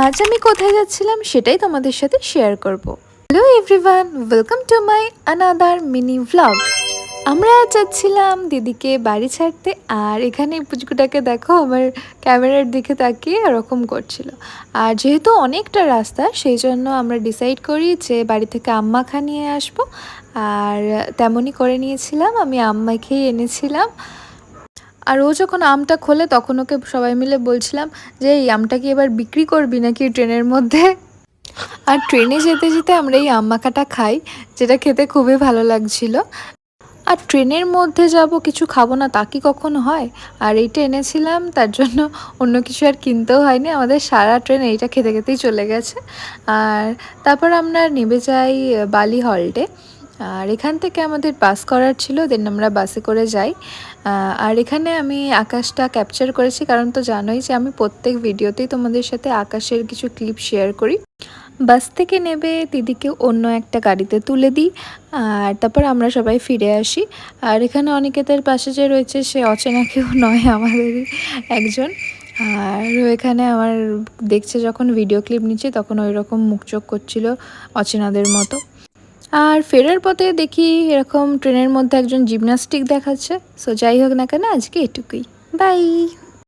আজ আমি কোথায় যাচ্ছিলাম সেটাই তোমাদের সাথে শেয়ার করব। Hello everyone, welcome to my another mini vlog. আমরা যাচ্ছিলাম দিদিকে বাড়ি ছাড়তে, আর এখানে পুচকুটাকে দেখো আমার ক্যামেরার দিকে তাকিয়ে এরকম করছিল। আর যেহেতু অনেকটা রাস্তা, সেই জন্য আমরা ডিসাইড করি যে বাড়ি থেকে আম্মা খা নিয়ে আসবো। আর তেমনই করে নিয়েছিলাম, আমি আম্মাকেই এনেছিলাম। আর ও যখন আমটা খোলে তখন ওকে সবাই মিলে বলছিলাম যে এই আমটা কি এবার বিক্রি করবি নাকি ট্রেনের মধ্যে। আর ট্রেনে যেতে যেতে আমরা এই আম মাখাটা খাই, যেটা খেতে খুবই ভালো লাগছিল। আর ট্রেনের মধ্যে যাব কিছু খাবো না তা কি কখনো হয়? আর এইটা এনেছিলাম, তার জন্য অন্য কিছু আর কিনতেও হয়নি, আমাদের সারা ট্রেন এইটা খেতে খেতেই চলে গেছে। আর তারপর আমরা নেমে যাই বালি হল্টে। আর এখান থেকে আমাদের বাস করার ছিল, দেন আমরা বাসে করে যাই। আর এখানে আমি আকাশটা ক্যাপচার করেছি, কারণ তো জানোই যে আমি প্রত্যেক ভিডিওতেই তোমাদের সাথে আকাশের কিছু ক্লিপ শেয়ার করি। বাস থেকে নেবে দিদিকে অন্য একটা গাড়িতে তুলে দিই, আর তারপর আমরা সবাই ফিরে আসি। আর এখানে অনিকেতের পাশে যে রয়েছে সে অচেনা কেউ নয়, আমাদেরই একজন। আর এখানে আমার দেখছে যখন ভিডিও ক্লিপ নিচ্ছে তখন ওই রকম মুখ চোখ করছিল অচেনাদের মতো। আর ফেরার পথে দেখি এরকম ট্রেনের মধ্যে একজন জিমন্যাস্টিক দেখাচ্ছে। সো যাই হোক না কেন, আজকে এটুকুই। বাই।